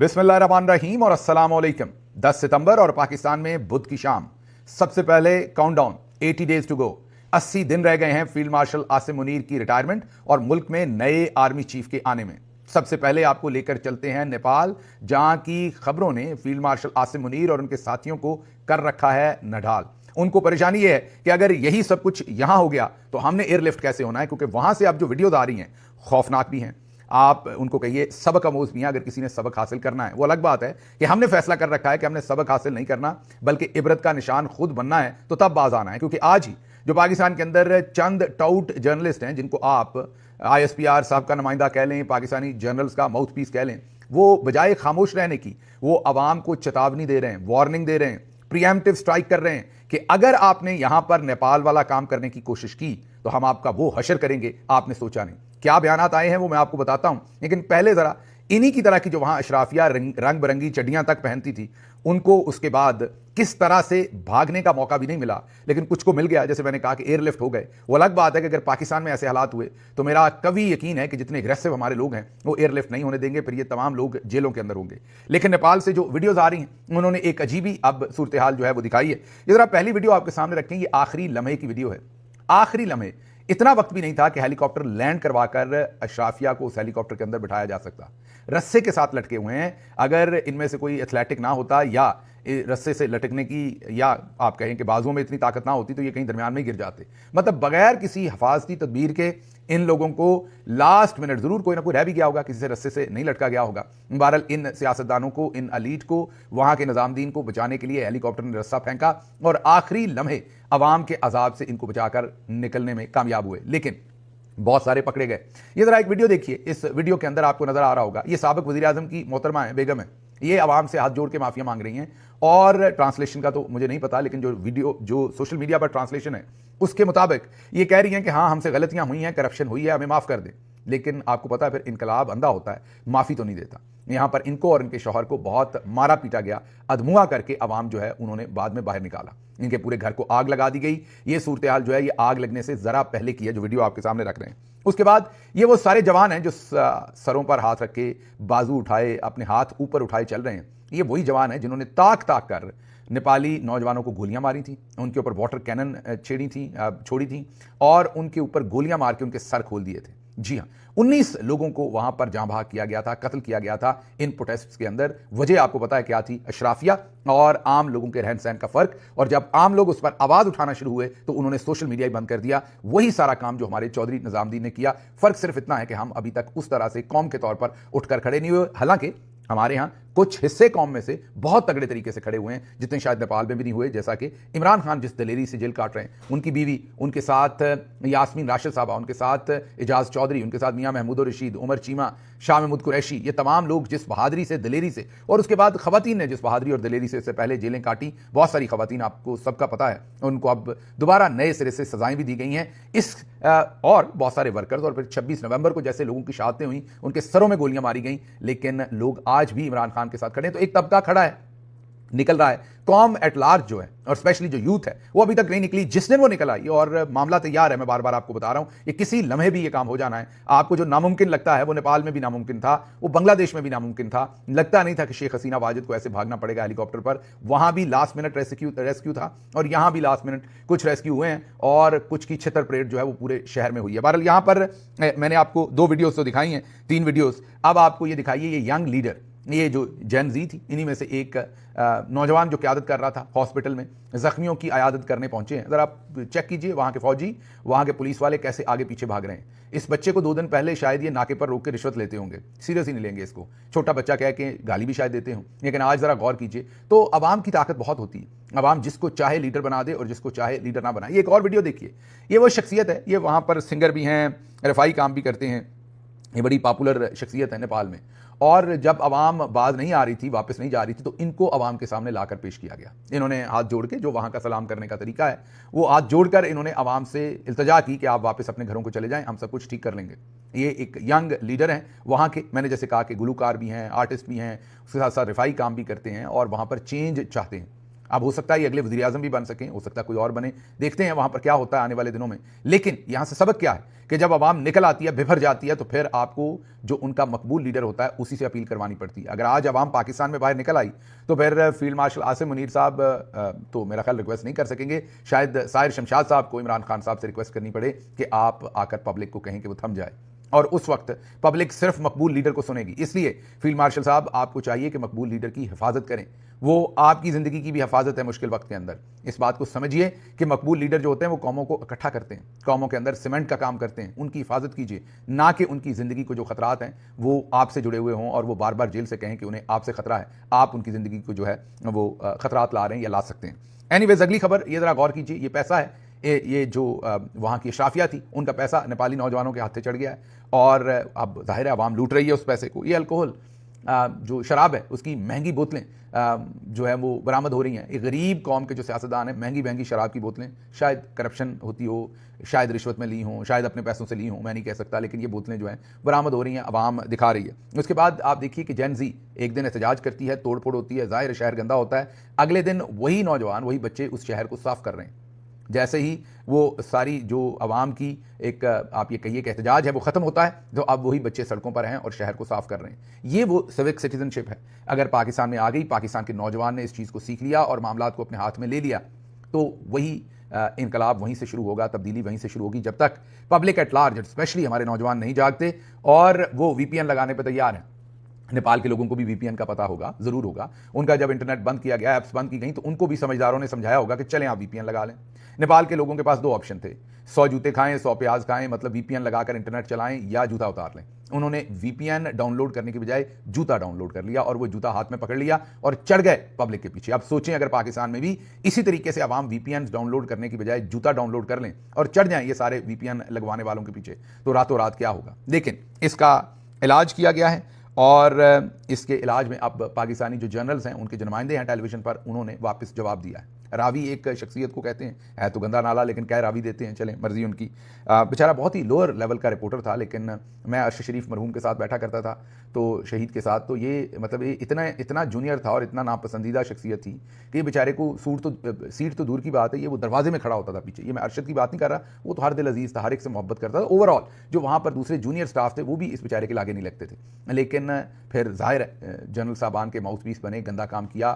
बिस्मिल्लाहिर्रहमानिर्रहीम और अस्सलाम वालेकुम। 10 सितंबर और पाकिस्तान में बुध की शाम। सबसे पहले काउंटडाउन 80 डेज टू गो। 80 दिन रह गए हैं फील्ड मार्शल आसिम मुनीर की रिटायरमेंट और मुल्क में नए आर्मी चीफ के आने में। सबसे पहले आपको लेकर चलते हैं नेपाल, जहां की खबरों ने फील्ड मार्शल आसिम मुनीर और उनके साथियों को कर रखा है नढाल। उनको परेशानी यह है कि अगर यही सब कुछ यहां हो गया तो हमने एयरलिफ्ट कैसे होना है, क्योंकि वहां से अब जो वीडियोज आ रही हैं खौफनाक भी हैं। आप उनको कहिए सबक आमोज भी हैं। अगर किसी ने सबक हासिल करना है, वो अलग बात है कि हमने फैसला कर रखा है कि हमने सबक हासिल नहीं करना बल्कि इबरत का निशान खुद बनना है, तो तब बाज आना है। क्योंकि आज ही जो पाकिस्तान के अंदर चंद टाउट जर्नलिस्ट हैं, जिनको आप ISPR साहब का नुमाइंदा कह लें, पाकिस्तानी जर्नल्स का माउथ पीस कह लें, वो बजाय खामोश रहने की वो अवाम को चेतावनी दे रहे हैं, वार्निंग दे रहे हैं, प्रीएम्प्टिव स्ट्राइक कर रहे हैं कि अगर आपने यहां पर नेपाल वाला काम करने की कोशिश की तो हम आपका वो हशर करेंगे आपने सोचा नहीं। क्या बयानात आए हैं वो मैं आपको बताता हूं, लेकिन पहले जरा इन्हीं की तरह की जो वहां अशराफिया रंग बिरंगी चड्डियां तक पहनती थी, उनको उसके बाद किस तरह से भागने का मौका भी नहीं मिला, लेकिन कुछ को मिल गया। जैसे मैंने कहा कि एयरलिफ्ट हो गए। वो अलग बात है कि अगर पाकिस्तान में ऐसे हालात हुए तो मेरा कभी यकीन है कि जितने एग्रेसिव हमारे लोग हैं वो एयरलिफ्ट नहीं होने देंगे, फिर ये तमाम लोग जेलों के अंदर होंगे। लेकिन नेपाल से जो वीडियोज आ रही हैं, उन्होंने एक अजीबी अब सूरत हाल जो है वो दिखाई है। ये जरा पहली वीडियो आपके सामने रखें। ये आखिरी लम्हे की वीडियो है। आखिरी लम्हे, इतना वक्त भी नहीं था कि हेलीकॉप्टर लैंड करवाकर अशराफिया को उस हेलीकॉप्टर के अंदर बिठाया जा सकता। रस्से के साथ लटके हुए हैं। अगर इनमें से कोई एथलेटिक ना होता या रस्से से लटकने की, या आप कहें कि बाजुओं में इतनी ताकत ना होती, तो ये कहीं दरमियान में गिर जाते। मतलब बगैर किसी हिफाजती तदबीर के इन लोगों को लास्ट मिनट, जरूर कोई ना कोई रह भी गया होगा, किसी से रस्से से नहीं लटका गया होगा। बहरहाल इन सियासतदानों को, इन अलीट को, वहां के निजामदीन को बचाने के लिए हेलीकॉप्टर ने रस्सा फेंका और आखिरी लम्हे अवाम के अजाब से इनको बचाकर निकलने में कामयाब हुए। लेकिन बहुत सारे पकड़े गए। ये जरा एक वीडियो देखिए। इस वीडियो के अंदर आपको नजर आ रहा होगा, ये साबिक वजीर आजम की मोहतरमा है, बेगम है। ये आवाम से हाथ जोड़ के माफिया मांग रही हैं और ट्रांसलेशन का तो मुझे नहीं पता, लेकिन जो वीडियो जो सोशल मीडिया पर ट्रांसलेशन है उसके मुताबिक ये कह रही हैं कि हाँ, हमसे गलतियां हुई हैं, करप्शन हुई है, हमें माफ कर दें। लेकिन आपको पता है फिर इनकलाब अंधा होता है, माफी तो नहीं देता। यहां पर इनको और इनके शौहर को बहुत मारा पीटा गया, अधमुआ करके अवाम जो है उन्होंने बाद में बाहर निकाला। इनके पूरे घर को आग लगा दी गई। ये सूरत हाल जो है ये आग लगने से जरा पहले की है, जो वीडियो आपके सामने रख रहे हैं। उसके बाद ये वो सारे जवान हैं जो सरों पर हाथ रख के, बाजू उठाए, अपने हाथ ऊपर उठाए चल रहे हैं। ये वही जवान हैं जिन्होंने ताक ताक कर नेपाली नौजवानों को गोलियां मारी थी, उनके ऊपर वाटर कैनन छोड़ी थी और उनके ऊपर गोलियां मार के उनके सर खोल दिए थे। जी हाँ, 19 लोगों को वहां पर जाँ भाग किया गया था, कत्ल किया गया था इन प्रोटेस्ट्स के अंदर। वजह आपको पता है क्या थी? अशराफिया और आम लोगों के रहन सहन का फर्क। और जब आम लोग उस पर आवाज उठाना शुरू हुए तो उन्होंने सोशल मीडिया ही बंद कर दिया। वही सारा काम जो हमारे चौधरी निजामुद्दीन ने किया। फर्क सिर्फ इतना है कि हम अभी तक उस तरह से कौम के तौर पर उठकर खड़े नहीं हुए। हालांकि हमारे यहां कुछ हिस्से कौम में से बहुत तगड़े तरीके से खड़े हुए हैं, जितने शायद नेपाल में भी नहीं हुए। जैसा कि इमरान खान जिस दलेरी से जेल काट रहे हैं, उनकी बीवी, उनके साथ यास्मीन राशिद साहबा, उनके साथ एजाज चौधरी, उनके साथ मियां महमूद रशीद, उमर चीमा, शाह महमूद कुरैशी, ये तमाम लोग जिस बहादुरी से, दलेरी से, और उसके बाद खवातीन ने जिस बहादुरी और दलेरी से इससे पहले जेलें काटी, बहुत सारी खवातीन आपको सबका पता है, उनको अब दोबारा नए सिरे से सजाएं भी दी गई हैं। इस और बहुत सारे वर्कर्स, और फिर 26 नवंबर को जैसे लोगों की शहादतें हुई, उनके सरों में गोलियां मारी गई, लेकिन लोग आज भी इमरान खान के साथ खड़े हैं। तो एक तबका खड़ा है, निकल रहा है। कौम एट लार्ज जो है, और स्पेशली जो यूथ है, वो अभी तक नहीं निकली। जिस दिन वो निकल आई और मामला तैयार है, मैं बार बार आपको बता रहा हूं, ये किसी लम्हे भी ये काम हो जाना है। आपको जो नामुमकिन लगता है वो नेपाल में भी नामुमकिन था, वो बांग्लादेश में भी नामुमकिन था। लगता नहीं था कि शेख हसीना वाजिद को ऐसे भागना पड़ेगा हेलीकॉप्टर पर। वहां भी लास्ट मिनट रेस्क्यू था और यहां भी लास्ट मिनट कुछ रेस्क्यू हुए हैं और कुछ की छितर परेड जो है वो पूरे शहर में हुई है। बहरहाल यहां पर मैंने आपको 2 वीडियोज तो दिखाई हैं, 3 वीडियोज। अब आपको ये दिखाइए, ये यंग लीडर, ये जो जेन जी थी, इन्हीं में से एक नौजवान जो क़यादत कर रहा था, हॉस्पिटल में जख्मियों की अयादत करने पहुंचे हैं। ज़रा आप चेक कीजिए वहाँ के फौजी, वहाँ के पुलिस वाले कैसे आगे पीछे भाग रहे हैं। इस बच्चे को 2 दिन पहले शायद ये नाके पर रोक के रिश्वत लेते होंगे, सीरियस ही नहीं लेंगे इसको। छोटा बच्चा कह के गाली भी शायद देते हों, लेकिन आज ज़रा गौर कीजिए तो अवाम की ताकत बहुत होती है। अवाम जिसको चाहे लीडर बना दे और जिसको चाहे लीडर ना बनाए। ये एक और वीडियो देखिए, ये वो शख्सियत है, ये वहाँ पर सिंगर भी हैं, रफ़ाई काम भी करते हैं, ये बड़ी पॉपुलर शख्सियत है नेपाल में। और जब अवाम बाज नहीं आ रही थी, वापस नहीं जा रही थी, तो इनको अवाम के सामने लाकर पेश किया गया। इन्होंने हाथ जोड़ के, जो वहाँ का सलाम करने का तरीका है, वो हाथ जोड़कर इन्होंने अवाम से इल्तजा की कि आप वापस अपने घरों को चले जाएं, हम सब कुछ ठीक कर लेंगे। ये एक यंग लीडर हैं वहाँ के। मैंने जैसे कहा कि गुलूकार भी हैं, आर्टिस्ट भी हैं, उसके साथ साथ रिफाई काम भी करते हैं और वहाँ पर चेंज चाहते हैं। अब हो सकता है ये अगले वज़ीर आज़म भी बन सकें, हो सकता है कोई और बने, देखते हैं वहाँ पर क्या होता है आने वाले दिनों में। लेकिन यहाँ से सबक क्या है कि जब आवाम निकल आती है, बिभर जाती है, तो फिर आपको जो उनका मकबूल लीडर होता है उसी से अपील करवानी पड़ती है। अगर आज आवाम पाकिस्तान में बाहर निकल आई तो फिर फील्ड मार्शल आसिम मुनीर साहब तो मेरा ख्याल रिक्वेस्ट नहीं कर सकेंगे, शायद साहिर शमशाद साहब को इमरान खान साहब से रिक्वेस्ट करनी पड़े कि आप आकर पब्लिक को कहें कि वो थम जाए, और उस वक्त पब्लिक सिर्फ मकबूल लीडर को सुनेगी। इसलिए फील्ड मार्शल साहब आपको चाहिए कि मकबूल लीडर की हिफाजत करें, वो आपकी ज़िंदगी की भी हिफाजत है मुश्किल वक्त के अंदर। इस बात को समझिए कि मकबूल लीडर जो होते हैं वो कौमों को इकट्ठा करते हैं, कौमों के अंदर सीमेंट का काम करते हैं, उनकी हिफाजत कीजिए, ना कि उनकी ज़िंदगी को जो खतरात हैं वो आपसे जुड़े हुए हों और वो बार बार जेल से कहें कि उन्हें आपसे खतरा है, आप उनकी ज़िंदगी को जो है वो खतरात ला रहे हैं या ला सकते हैं। एनीवेज, अगली खबर, ये ज़रा गौर कीजिए, ये पैसा है, ये जो वहाँ की अशराफिया थी उनका पैसा नेपाली नौजवानों के हाथ से चढ़ गया है, और अब जाहिर है आवाम लूट रही है उस पैसे को। ये अल्कोहल जो शराब है उसकी महंगी बोतलें जो है वो बरामद हो रही हैं। एक गरीब कौम के जो सियासतदान हैं, महंगी महंगी शराब की बोतलें, शायद करप्शन होती हो, शायद रिश्वत में ली हों, शायद अपने पैसों से ली हों, मैं नहीं कह सकता, लेकिन ये बोतलें जो हैं बरामद हो रही हैं, आवाम दिखा रही है। उसके बाद आप देखिए कि जेन ज़ी एक दिन एहतजाज करती है, तोड़ फोड़ होती है, ज़ाहिर शहर गंदा होता है, अगले दिन वही नौजवान, वही बच्चे उस शहर को साफ कर रहे हैं। जैसे ही वो सारी जो आवाम की एक आप ये कहिए कि एहतजाज है वो ख़त्म होता है, तो अब वही बच्चे सड़कों पर हैं और शहर को साफ कर रहे हैं। ये वो सिविक सिटीजनशिप है। अगर पाकिस्तान में आ गई, पाकिस्तान के नौजवान ने इस चीज़ को सीख लिया और मामलात को अपने हाथ में ले लिया, तो वही इनकलाब वहीं से शुरू होगा, तब्दीली वहीं से शुरू होगी। जब तक पब्लिक एट लार्ज, स्पेशली हमारे नौजवान नहीं जागते और वो VPN लगाने पर तैयार हैं। नेपाल के लोगों को भी VPN का पता होगा, ज़रूर होगा। उनका जब इंटरनेट बंद किया गया, ऐप्स बंद की गई, तो उनको भी समझदारों ने समझाया होगा कि चलें आप VPN लगा लें। नेपाल के लोगों के पास 2 ऑप्शन थे, 100 जूते खाएं, 100 प्याज खाएं, मतलब VPN लगाकर इंटरनेट चलाएं या जूता उतार लें। उन्होंने VPN डाउनलोड करने की बजाय जूता डाउनलोड कर लिया और वो जूता हाथ में पकड़ लिया और चढ़ गए पब्लिक के पीछे। अब सोचें अगर पाकिस्तान में भी इसी तरीके से आवाम VPN डाउनलोड करने की बजाय जूता डाउनलोड कर लें और चढ़ जाएं ये सारे VPN लगवाने वालों के पीछे, तो रातों रात क्या होगा। लेकिन इसका इलाज किया गया है और इसके इलाज में अब पाकिस्तानी जो जर्नल्स हैं, उनके जो नुमाइंदे हैं टेलीविज़न पर, उन्होंने वापस जवाब दिया है। रावी एक शख्सियत को कहते हैं, है तो गंदा नाला, लेकिन कह रावी देते हैं, चलें मर्जी उनकी। बेचारा बहुत ही लोअर लेवल का रिपोर्टर था, लेकिन मैं अरशद शरीफ मरहूम के साथ बैठा करता था, तो शहीद के साथ, तो ये मतलब ये इतना जूनियर था और इतना नापसंदीदा शख्सियत थी कि ये बेचारे को सीट तो दूर की बात है, ये वो दरवाजे में खड़ा होता था पीछे। ये मैं अरशद की बात नहीं कर रहा, वो तो हर दिल अजीज़ था, हर एक से मोहब्बत करता था। ओवरऑल जो वहाँ पर दूसरे जूनियर स्टाफ थे वो भी इस बेचारे के लागे नहीं लगते थे। लेकिन फिर जाहिर जनरल साहबान के माउथ पीस बने, गंदा काम किया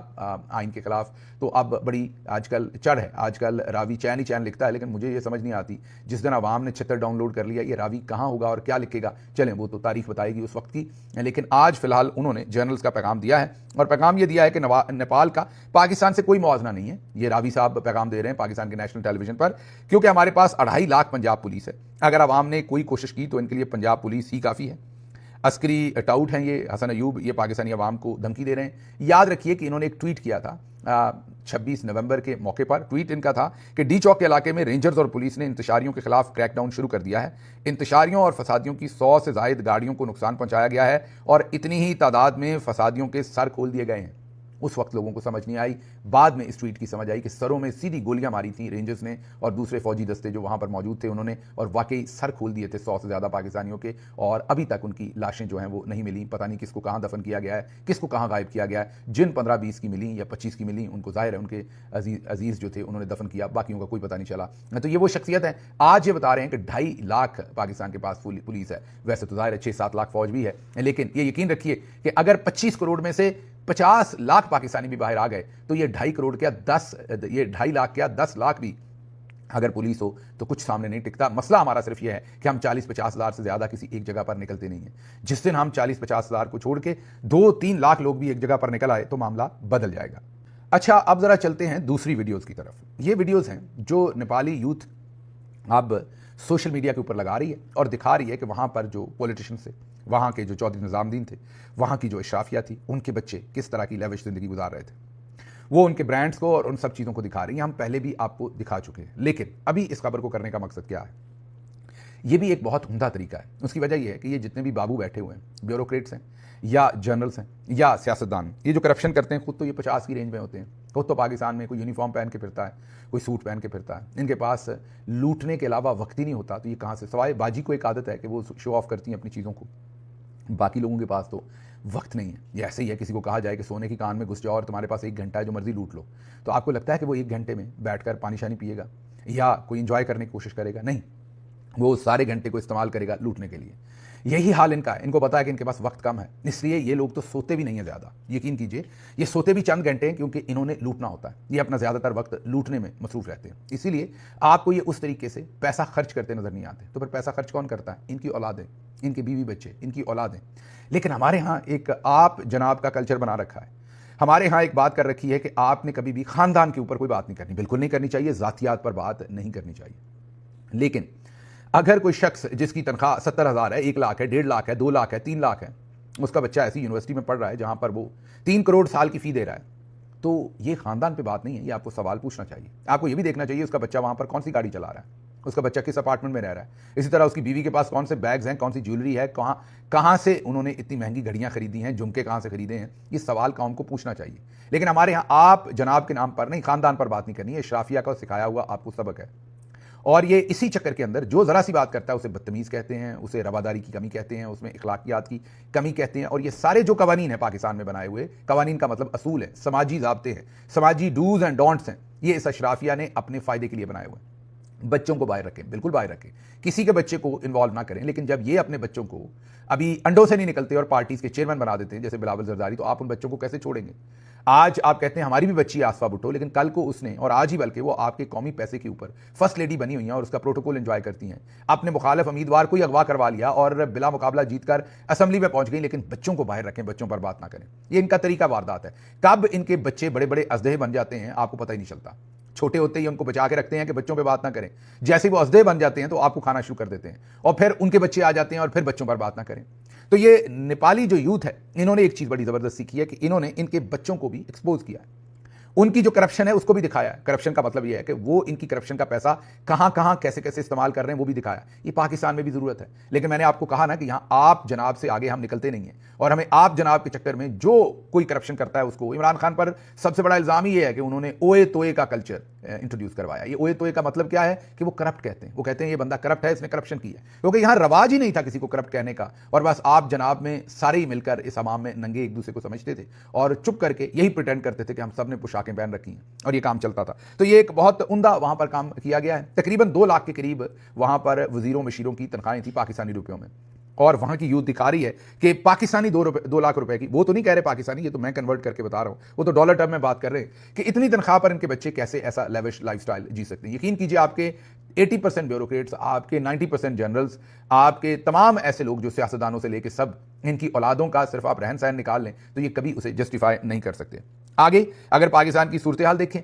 आइन के खिलाफ, तो अब बड़ी आजकल चढ़ है। आजकल रावी चैन ही चैन लिखता है, लेकिन मुझे ये समझ नहीं आती, जिस दिन आवाम ने 76 डाउनलोड कर लिया, ये रावी कहाँ होगा और क्या लिखेगा, चलें वो तो तारीख बताएगी उस वक्त की। लेकिन आज फिलहाल उन्होंने जर्नल्स का पैगाम दिया है और पैगाम ये दिया है कि नेपाल का पाकिस्तान से कोई मुआवजा नहीं है। ये रावी साहब पैगाम दे रहे हैं पाकिस्तान के नेशनल टेलीविजन पर, क्योंकि हमारे पास 2.5 लाख पंजाब पुलिस है। अगर आवाम ने कोई कोशिश की तो इनके लिए पंजाब पुलिस ही काफ़ी है। अस्करी टाउट हैं ये हसन अयूब, ये पाकिस्तानी अवाम को धमकी दे रहे हैं। याद रखिए कि इन्होंने एक ट्वीट किया था 26 नवंबर के मौके पर। ट्वीट इनका था कि डी चौक के इलाके में रेंजर्स और पुलिस ने इंतशारियों के खिलाफ क्रैकडाउन शुरू कर दिया है। इंतशारियों और फसादियों की 100 से ज़ायद गाड़ियों को नुकसान पहुंचाया गया है और इतनी ही तादाद में फसादियों के सर खोल दिए गए हैं। उस वक्त लोगों को समझ नहीं आई, बाद में इस ट्वीट की समझ आई कि सरों में सीधी गोलियां मारी थी रेंजर्स ने और दूसरे फौजी दस्ते जो वहां पर मौजूद थे उन्होंने, और वाकई सर खोल दिए थे 100 से ज़्यादा पाकिस्तानियों के, और अभी तक उनकी लाशें जो हैं वो नहीं मिली। पता नहीं किसको कहाँ दफन किया गया है, किसको कहाँ गायब किया गया है। जिन 15-20 की मिली या 25 की मिली, उनको जाहिर है उनके अजीज़ जो थे उन्होंने दफन किया, बाकियों का कोई पता नहीं चला। तो ये वो शख्सियत है। आज ये बता रहे हैं कि 2.5 लाख पाकिस्तान के पास पुलिस है। वैसे तो जाहिर है 6-7 लाख फौज भी है, लेकिन ये यकीन रखिए कि अगर 25 करोड़ में से 50 लाख पाकिस्तानी भी बाहर आ गए तो ये 2.5 करोड़ क्या 2.5 लाख क्या 10 लाख भी अगर पुलिस हो तो कुछ सामने नहीं टिकता। मसला हमारा सिर्फ ये है कि हम 40-50 हज़ार से ज़्यादा किसी एक जगह पर निकलते नहीं हैं। जिस दिन हम 40-50 हज़ार को छोड़ के 2-3 लाख लोग भी एक जगह पर निकल आए तो मामला बदल जाएगा। अच्छा, अब ज़रा चलते हैं दूसरी वीडियोज़ की तरफ। ये वीडियोज़ हैं जो नेपाली यूथ अब सोशल मीडिया के ऊपर लगा रही है और दिखा रही है कि वहाँ पर जो पॉलिटिशियंस थे, वहाँ के जो चौधरी निज़ामुद्दीन थे, वहाँ की जो अशराफिया थी, उनके बच्चे किस तरह की लेविश ज़िंदगी गुजार रहे थे, वो उनके ब्रांड्स को और उन सब चीज़ों को दिखा रही हैं। हम पहले भी आपको दिखा चुके हैं, लेकिन अभी इस खबर को करने का मकसद क्या है, ये भी एक बहुत उम्दा तरीका है। उसकी वजह यह है कि ये जितने भी बाबू बैठे हुए हैं, ब्यूरोक्रेट्स हैं या जर्नल्स हैं या सियासतदान, ये जो करप्शन करते हैं, खुद तो ये 50 की रेंज में होते हैं। खुद तो पाकिस्तान में कोई यूनिफॉर्म पहन के फिरता है, कोई सूट पहन के फिरता है। इनके पास लूटने के अलावा वक्त ही नहीं होता, तो ये कहाँ से, सवाए बाजी को एक आदत है कि वो शो ऑफ करती हैं अपनी चीज़ों को। बाकी लोगों के पास तो वक्त नहीं है। ये ऐसे ही है, किसी को कहा जाए कि सोने की कान में घुस जाओ और तुम्हारे पास 1 घंटा है, जो मर्जी लूट लो, तो आपको लगता है कि वो 1 घंटे में बैठकर पानी शानी पिएगा या कोई इंजॉय करने की कोशिश करेगा? नहीं, वो सारे घंटे को इस्तेमाल करेगा लूटने के लिए। यही हाल इनका है। इनको पता है कि इनके पास वक्त कम है, इसलिए ये लोग तो सोते भी नहीं है ज़्यादा। यकीन कीजिए, ये सोते भी चंद घंटे हैं, क्योंकि इन्होंने लूटना होता है। ये अपना ज़्यादातर वक्त लूटने में मसरूफ रहते हैं, इसीलिए आपको ये उस तरीके से पैसा खर्च करते नजर नहीं आते। तो फिर पैसा खर्च कौन करता है? इनकी औलादें, इनके बीवी बच्चे, इनकी औलादें। लेकिन हमारे यहाँ एक आप जनाब का कल्चर बना रखा है। हमारे यहाँ एक बात कर रखी है कि आपने कभी भी खानदान के ऊपर कोई बात नहीं करनी, बिल्कुल नहीं करनी चाहिए, ज़ातियात पर बात नहीं करनी चाहिए। लेकिन अगर कोई शख्स जिसकी तनख्वाह 70,000 है, 1 लाख है, 1.5 लाख है, 2 लाख है, 3 लाख है, उसका बच्चा ऐसी यूनिवर्सिटी में पढ़ रहा है जहां पर वो 3 करोड़ साल की फी दे रहा है, तो ये खानदान पे बात नहीं है, ये आपको सवाल पूछना चाहिए। आपको ये भी देखना चाहिए उसका बच्चा वहां पर कौन सी गाड़ी चला रहा है, उसका बच्चा किस अपार्टमेंट में रह रहा है, इसी तरह उसकी बीवी के पास कौन से बैग्स हैं, कौन सी ज्वेलरी है, कहाँ से उन्होंने इतनी महंगी घड़ियां खरीदी हैं, झुमके कहाँ से खरीदे हैं। ये सवाल कौम को पूछना चाहिए। लेकिन हमारे यहाँ आप जनाब के नाम पर नहीं, खानदान पर बात नहीं करनी है। इशराफिया का सिखाया हुआ आपको सबक है। और ये इसी चक्कर के अंदर जो ज़रा सी बात करता है उसे बदतमीज़ कहते हैं, उसे रवादारी की कमी कहते हैं, उसमें इखलाकियात की कमी कहते हैं। और ये सारे जो कवानीन है पाकिस्तान में बनाए हुए, कवानीन का मतलब असूल है, समाजी ज़ाब्ते हैं, समाजी डूज एंड डोंट्स हैं, ये इस अशराफिया ने अपने फ़ायदे के लिए बनाए हुए हैं। बच्चों को बाहर रखें, बिल्कुल बाहर रखें, किसी के बच्चे को इन्वॉल्व ना करें। लेकिन जब ये अपने बच्चों को अभी अंडों से नहीं निकलते और पार्टीज़ के चेयरमैन बना देते हैं, जैसे बिलावल जरदारी, तो आप उन बच्चों को कैसे छोड़ेंगे? आज आप कहते हैं हमारी भी बच्ची आसफा भुट्टो, लेकिन कल को उसने, और आज ही बल्कि वो आपके कौमी पैसे के ऊपर फर्स्ट लेडी बनी हुई हैं और उसका प्रोटोकॉल एंजॉय करती हैं। आपने मुखालिफ उम्मीदवार को ही अगवा करवा लिया और बिला मुकाबला जीतकर असेंबली में पहुंच गई। लेकिन बच्चों को बाहर रखें, बच्चों पर बात ना करें। ये इनका तरीका वारदात है। कब इनके बच्चे बड़े बड़े अजदहे बन जाते हैं आपको पता ही नहीं चलता। छोटे होते ही उनको बचा के रखते हैं कि बच्चों पे बात ना करें, जैसे वो अजदहे बन जाते हैं तो आपको खाना शुरू कर देते हैं, और फिर उनके बच्चे आ जाते हैं और फिर बच्चों पर बात ना करें। तो ये नेपाली जो यूथ है, इन्होंने एक चीज़ बड़ी ज़बरदस्त सीखी है कि इन्होंने इनके बच्चों को भी एक्सपोज किया है, उनकी जो करप्शन है उसको भी दिखाया है। करप्शन का मतलब यह है कि वो इनकी करप्शन का पैसा कहां कहां कैसे कैसे इस्तेमाल कर रहे हैं वो भी दिखाया। ये पाकिस्तान में भी जरूरत है। लेकिन मैंने आपको कहा ना कि यहां आप जनाब से आगे हम निकलते नहीं हैं, और हमें आप जनाब के चक्कर में जो कोई करप्शन करता है उसको, इमरान खान पर सबसे बड़ा इल्जाम ही यह है कि उन्होंने ओए तोए का कल्चर इंट्रोड्यूस करवाया। ये ओए तोए का मतलब क्या है कि वो करप्ट कहते हैं, वो कहते हैं ये बंदा करप्ट है, इसने करप्शन की है, क्योंकि यहां रवाज ही नहीं था किसी को करप्ट कहने का। और बस आप जनाब में सारे ही मिलकर इस अवाम में नंगे एक दूसरे को समझते थे और चुप करके यही प्रिटेंड करते थे कि हम सब ने पोशाकें पहन रखी हैं, और ये काम चलता था। तो ये एक बहुत उम्दा वहां पर काम किया गया है। तकरीबन 2 लाख के करीब वहां पर वजीरों मशीरों की तनख्वाहें थी पाकिस्तानी रुपयों में, और वहां की यूथ दिखा रही है कि पाकिस्तानी 2 लाख रुपए की, वो तो नहीं कह रहे पाकिस्तानी, ये तो मैं कन्वर्ट करके बता रहा हूं, वो तो डॉलर टर्म में बात कर रहे हैं कि इतनी तनख्वाह पर इनके बच्चे कैसे ऐसा लेविश लाइफस्टाइल जी सकते हैं। यकीन कीजिए, आपके 80% ब्यूरोक्रेट्स, आपके 90% जनरल्स, आपके तमाम ऐसे लोग जो सियासतदानों से लेकर सब इनकी औलादों का सिर्फ आप रहन सहन निकाल लें तो ये कभी उसे जस्टिफाई नहीं कर सकते। आगे अगर पाकिस्तान की सूरत हाल देखें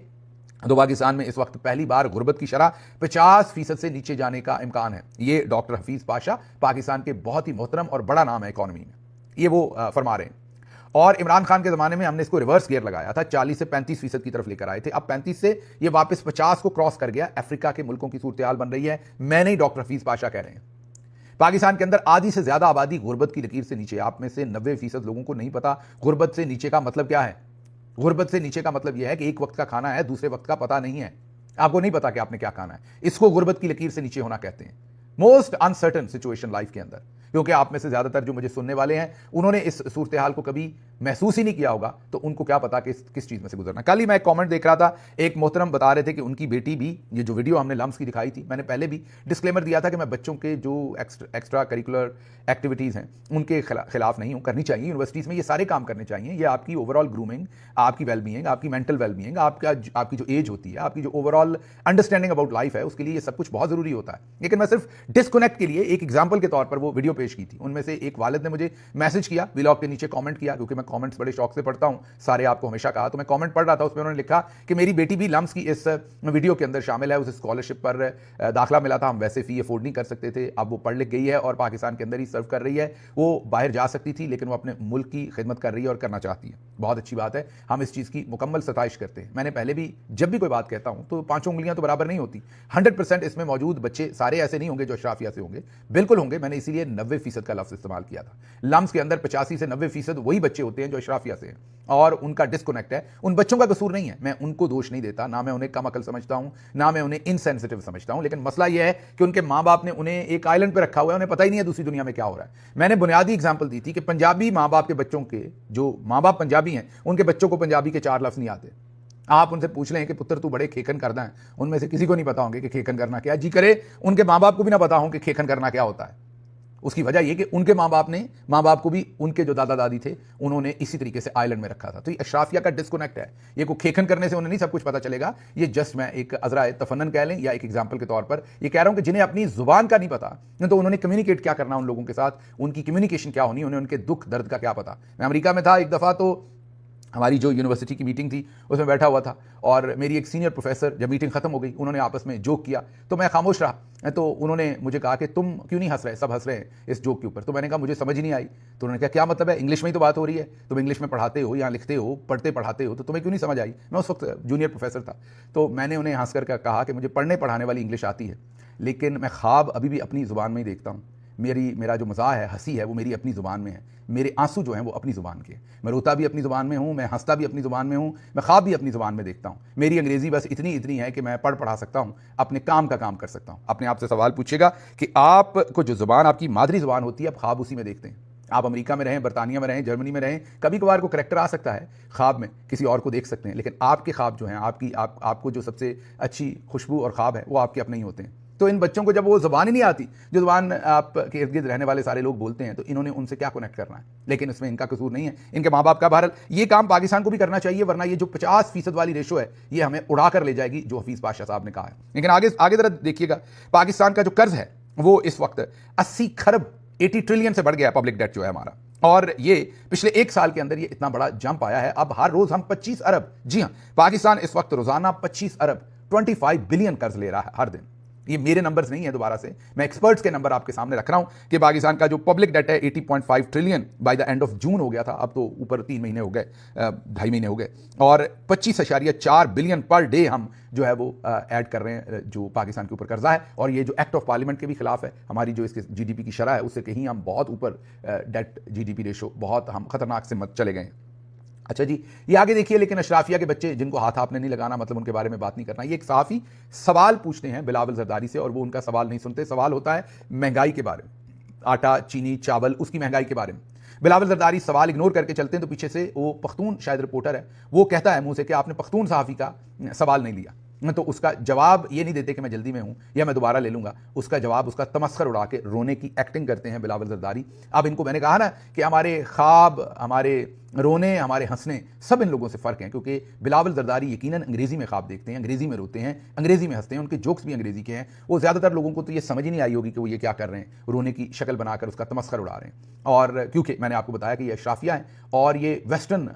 तो पाकिस्तान में इस वक्त पहली बार गुर्बत की शरह 50% से नीचे जाने का इम्कान है। ये डॉक्टर हफीज पाशा, पाकिस्तान के बहुत ही मोहतरम और बड़ा नाम है इकॉनमी में, ये वो फरमा रहे हैं। और इमरान खान के ज़माने में हमने इसको रिवर्स गियर लगाया था, 40 से 35% की तरफ लेकर आए थे। अब 35 से ये वापस 50 को क्रॉस कर गया। अफ्रीका के मुल्कों की सूरत हाल बन रही है, मैं नहीं, डॉक्टर हफीज पाशा कह रहे हैं। पाकिस्तान के अंदर आधी से ज्यादा आबादी गुर्बत की लकीर से नीचे। आप में से 90% लोगों को नहीं पता गुर्बत से नीचे का मतलब क्या है। गुर्बत से नीचे का मतलब यह है कि एक वक्त का खाना है, दूसरे वक्त का पता नहीं है, आपको नहीं पता कि आपने क्या खाना है। इसको गुर्बत की लकीर से नीचे होना कहते हैं। मोस्ट अनसर्टन सिचुएशन लाइफ के अंदर, क्योंकि आप में से ज्यादातर जो मुझे सुनने वाले हैं उन्होंने इस सूरत हाल को कभी महसूस ही नहीं किया होगा, तो उनको क्या पता कि किस चीज में से गुजरना। कल ही मैं एक कमेंट देख रहा था, एक मोहतरम बता रहे थे कि उनकी बेटी भी, ये जो वीडियो हमने लम्स की दिखाई थी, मैंने पहले भी डिस्क्लेमर दिया था कि मैं बच्चों के जो एक्स्ट्रा करिकुलर एक्टिविटीज़ हैं उनके खिलाफ नहीं हूँ, करनी चाहिए। यूनिवर्सिटीज़ में ये सारे काम करने चाहिए। ये आपकी ओवरऑल ग्रूमिंग, आपकी वेलबींग, आपकी मेंटल वेलबींग, आपकी जो एज होती है, आपकी जो ओवरऑल अंडरस्टैंडिंग अबाउट लाइफ है, उसके लिए ये सब कुछ बहुत ज़रूरी होता है। लेकिन मैं सिर्फ डिस्कनेक्ट के लिए एक एग्जाम्पल के तौर पर वो वीडियो पेश की थी। उनमें से एक वालिद ने मुझे मैसेज किया, व्लॉग के नीचे कमेंट किया, क्योंकि मैं कमेंट्स बड़े शौक से पढ़ता हूं, सारे आपको हमेशा कहा, तो मैं कमेंट पढ़ रहा था। उसमें उन्होंने लिखा कि मेरी बेटी भी लम्स की इस वीडियो के अंदर शामिल है, उसे स्कॉलरशिप पर दाखिला मिला था, हम वैसे फी अफोर्ड नहीं कर सकते थे, अब वो पढ़ लिख गई है और पाकिस्तान के अंदर ही सर्व कर रही है। वो बाहर जा सकती थी लेकिन वो अपने मुल्क की खिदमत कर रही है और करना चाहती है। बहुत अच्छी बात है, हम इस चीज़ की मुकम्मल सताइश करते हैं। मैंने पहले भी जब भी कोई बात कहता हूं तो 5 उंगलियां तो बराबर नहीं होती। 100% इसमें मौजूद बच्चे सारे ऐसे नहीं होंगे जो अशराफिया से होंगे, बिल्कुल होंगे। मैंने इसीलिए 90% का लफ्ज़ इस्तेमाल किया था। लम्स के अंदर 85 से 90% वही बच्चे होते हैं जो अशराफिया से हैं। और उनका डिस्कनेक्ट है। उन बच्चों का कसूर नहीं है, मैं उनको दोष नहीं देता, ना मैं उन्हें कम अकल समझता हूं, ना मैं उन्हें इनसेंसिटिव समझता हूं, लेकिन मसला यह है कि उनके माँ बाप ने उन्हें एक आइलैंड पर रखा हुआ है, उन्हें पता ही नहीं है दूसरी दुनिया में क्या हो रहा है। मैंने बुनियादी एग्जाम्पल दी थी कि पंजाबी माँ बाप के बच्चों के, जो माँ बाप पंजाबी हैं, उनके बच्चों को पंजाबी के 4 लफ्ज नहीं आते। आप उनसे पूछ लें कि पुत्र तू बड़े खेखन करना है, उनमें से किसी को नहीं पता होंगे कि खेखन करना क्या है। जी करे उनके माँ बाप को भी ना पता हो कि खेखन करना क्या होता है। उसकी वजह यह कि उनके माँ बाप को भी उनके जो दादा दादी थे उन्होंने इसी तरीके से आइलैंड में रखा था। तो ये अशराफिया का डिस्कनेक्ट है। ये को खेखन करने से उन्हें नहीं सब कुछ पता चलेगा। ये जस्ट मैं एक अजरा तफन्नन कह लें या एक एग्जाम्पल के तौर पर ये कह रहा हूं कि जिन्हें अपनी जुबान का नहीं पता, तो उन्होंने कम्युनिकेट क्या करना उन लोगों के साथ, उनकी कम्युनिकेशन क्या होनी, उन्हें उनके दुख दर्द का क्या पता। मैं अमेरिका में था एक दफ़ा, तो हमारी जो यूनिवर्सिटी की मीटिंग थी उसमें बैठा हुआ था और मेरी एक सीनियर प्रोफेसर, जब मीटिंग खत्म हो गई, उन्होंने आपस में जोक किया तो मैं खामोश रहा। तो उन्होंने मुझे कहा कि तुम क्यों नहीं हंस रहे, सब हंस रहे हैं इस जोक के ऊपर। तो मैंने कहा मुझे समझ ही नहीं आई। तो उन्होंने कहा क्या मतलब है, इंग्लिश में ही तो बात हो रही है, तुम इंग्लिश में पढ़ाते हो, यहाँ लिखते हो, पढ़ते पढ़ाते हो, तो तुम्हें क्यों नहीं समझ आई। मैं उस वक्त जूनियर प्रोफेसर था। तो मैंने उन्हें हंस कर कहा कि मुझे पढ़ने पढ़ाने वाली इंग्लिश आती है, लेकिन मैं ख्वाब अभी भी अपनी ज़ुबान में ही देखता हूँ। मेरा जो मज़ाक है, हंसी है, वो मेरी अपनी ज़ुबान में है। मेरे आंसू जो हैं वो अपनी ज़ुबान के। मैं रोता भी अपनी ज़ुबान में हूँ, मैं हंसता भी अपनी ज़ुबान में हूँ, मैं ख्वाब भी अपनी ज़ुबान में देखता हूँ। मेरी अंग्रेज़ी बस इतनी है कि मैं पढ़ा सकता हूँ, अपने काम का काम कर सकता हूँ। अपने आप से सवाल पूछिएगा कि आपको जो ज़ुबान आपकी मादरी ज़ुबान होती है, आप ख्वाब उसी में देखते हैं। आप अमेरिका में रहें, बरतानिया में रहें, जर्मनी में रहें, कभी कभार को करैक्टर आ सकता है ख्वाब में, किसी और को देख सकते हैं, लेकिन आपके ख्वाब जो हैं, आपको जो सबसे अच्छी खुशबू और ख्वाब है वो आपके अपने ही होते हैं। तो इन बच्चों को जब वो ज़ुबान ही नहीं आती, जो ज़ुबान आपके इर्द गिर्द रहने वाले सारे लोग बोलते हैं, तो इन्होंने उनसे क्या कनेक्ट करना है। लेकिन इसमें इनका कसूर नहीं है, इनके माँ बाप का। बहरहाल ये काम पाकिस्तान को भी करना चाहिए, वरना ये जो 50% वाली रेशो है ये हमें उड़ा कर ले जाएगी, जो हफीज़ पाशा साहब ने कहा है। लेकिन आगे जरा देखिएगा, पाकिस्तान का जो कर्ज है वो इस वक्त 80 खरब 80 ट्रिलियन से बढ़ गया पब्लिक डेट जो है हमारा। और ये पिछले 1 साल के अंदर ये इतना बड़ा जंप आया है। अब हर रोज हम 25 अरब, जी हां, पाकिस्तान इस वक्त रोजाना 25 अरब 25 बिलियन कर्ज ले रहा है हर दिन। ये मेरे नंबर्स नहीं है, दोबारा से मैं एक्सपर्ट्स के नंबर आपके सामने रख रहा हूं कि पाकिस्तान का जो पब्लिक डेट है 80.5 trillion by the end of June हो गया था। अब तो ऊपर 3 महीने हो गए, 2.5 महीने हो गए, और 25.4 बिलियन पर डे हम जो है वो ऐड कर रहे हैं, जो पाकिस्तान के ऊपर कर्जा है। और ये जो एक्ट ऑफ पार्लियामेंट के भी खिलाफ है, हमारी जो इसके जीडीपी की शरह है उससे कहीं हम बहुत ऊपर, डेट जीडीपी रेशो बहुत हम खतरनाक से मत चले गए। अच्छा जी, ये आगे देखिए। लेकिन अशराफिया के बच्चे जिनको हाथ आपने नहीं लगाना, मतलब उनके बारे में बात नहीं करना। ये एक सहाफ़ी सवाल पूछते हैं बिलावल जरदारी से और वो उनका सवाल नहीं सुनते। सवाल होता है महंगाई के बारे में, आटा, चीनी, चावल, उसकी महंगाई के बारे में। बिलावल जरदारी सवाल इग्नोर करके चलते हैं, तो पीछे से वो पख्तून शायद रिपोर्टर है, वो कहता है मुंह से कि आपने पख्तून सहाफ़ी का सवाल नहीं लिया। तो उसका जवाब ये नहीं देते कि मैं जल्दी में हूं या मैं दोबारा ले लूंगा। उसका जवाब, उसका तमस्खर उड़ा के रोने की एक्टिंग करते हैं बिलावल जरदारी। अब इनको मैंने कहा ना कि हमारे ख्वाब, हमारे रोने, हमारे हंसने सब इन लोगों से फ़र्क हैं, क्योंकि बिलावल जरदारी यकीनन अंग्रेज़ी में ख्वाब देखते हैं, अंग्रेज़ी में रोते हैं, अंग्रेज़ी में हंसते हैं, उनके जोक्स भी अंग्रेज़ी के हैं। वो ज़्यादातर लोगों को तो ये समझ ही नहीं आई होगी कि वो ये क्या कर रहे हैं, रोने की शक्ल बनाकर उसका तमस्खर उड़ा रहे हैं। और क्योंकि मैंने आपको बताया कि ये अशराफिया हैं और ये वेस्टर्न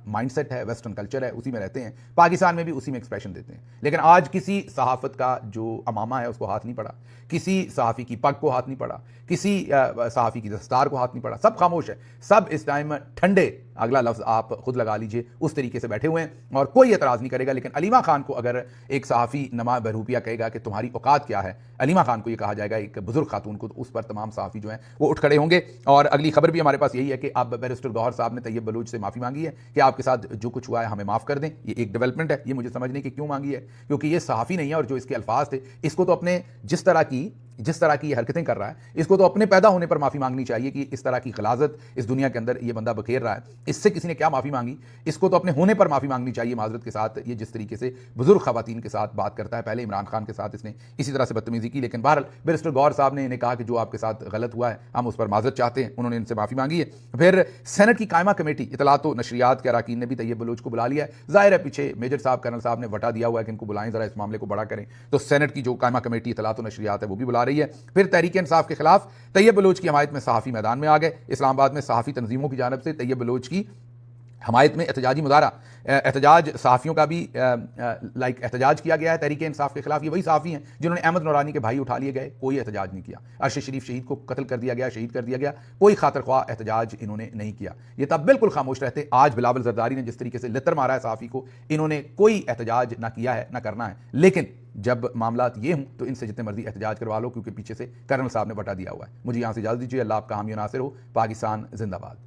माइंडसेट है, वेस्टर्न कल्चर है, उसी में रहते हैं, पाकिस्तान में भी उसी में एक्सप्रेशन देते हैं। लेकिन आज किसी सहाफ़त का जो अमामा है उसको हाथ नहीं पड़ा, किसी सहाफ़ी की पग को हाथ नहीं पड़ा, किसी सहाफ़ी की दस्तार को हाथ नहीं पड़ा, सब खामोश है। सब इस टाइम ठंडे, अगला लफ्ज़ आप खुद लगा लीजिए, उस तरीके से बैठे हुए हैं और कोई एतराज़ नहीं करेगा। लेकिन अलीमा खान को अगर एक सहाफ़ी नमा बहरूपिया कहेगा कि तुम्हारी औकात क्या है, अलीमा खान को ये कहा जाएगा, एक बुजुर्ग खातून को, तो उस पर तमाम सहाफ़ी जो हैं वो उठ खड़े होंगे। और अगली खबर भी हमारे पास यही है कि अब बैरिस्टर गौहर साहब ने तैयब बलूच से माफ़ी मांगी है कि आपके साथ जो कुछ हुआ है हमें माफ़ कर दें। ये एक डेवलपमेंट है। ये मुझे समझने की क्यों मांगी है, क्योंकि ये सहाफ़ी नहीं है और जो इसके अल्फाज थे, इसको तो अपने जिस तरह की हरकतें कर रहा है, इसको तो अपने पैदा होने पर माफ़ी मांगनी चाहिए कि इस तरह की गलाजत इस दुनिया के अंदर ये बंदा बखेर रहा है। इससे किसी ने क्या माफ़ी मांगी, इसको तो अपने होने पर माफ़ी मांगनी चाहिए माजरत के साथ। ये जिस तरीके से बुजुर्ग खवातीन के साथ बात करता है, पहले इमरान खान के साथ इसने इसी तरह से बदतमीजी की। लेकिन बहरहाल बैरिस्टर गौहर साहब ने इन्हें कहा कि जो आपके साथ गलत हुआ है हम उस पर माजरत चाहते हैं, उन्होंने इनसे माफ़ी मांगी है। फिर सेनेट की कायमा कमेटी इतलात व नशरियात के अरकान ने भी तैयब बलूच को बुला लिया है। जाहिर है पीछे मेजर साहब, कर्नल साहब ने वटा दिया हुआ है कि इनको बुलाएं, जरा इस मामले को बड़ा करें। तो सेनेट की जो कायमा कमेटी इतलात व नशरियात है वो भी बुला रही है। फिर तहरीक इंसाफ के खिलाफ तैयब बलूच की हमायत में सहाफ़ी मैदान में आ गए। इस्लामाबाद में सहाफ़ी तंजीमों की जानिब से तैयब बलूच की हमायत में एहतजाजी मुजाहरा, एहतजाज सहाफ़ियों का भी एहतजाज किया गया है तहरीक इंसाफ के खिलाफ। ये वही सहाफ़ी हैं जिन्होंने अहमद नूरानी के भाई उठा लिए गए, कोई एहतजाज नहीं किया। अरशद शरीफ शहीद को कत्ल कर दिया गया, शहीद कर दिया गया, कोई खातर ख्वाह एहतजाज इन्होंने नहीं किया। ये तब बिल्कुल खामोश रहते। आज बिलावल जरदारी ने जिस तरीके से लितर मारा है सहाफ़ी को, इन्होंने कोई एहतजाज ना किया है ना करना है। लेकिन जब मामलात ये हूं तो इनसे जितने मर्जी एहतजाज करवा लो, क्योंकि पीछे से कर्नल साहब ने बटा दिया हुआ है। मुझे यहां से इजाज़त दीजिए। अल्लाह आपका हामी नासिर हो। पाकिस्तान जिंदाबाद।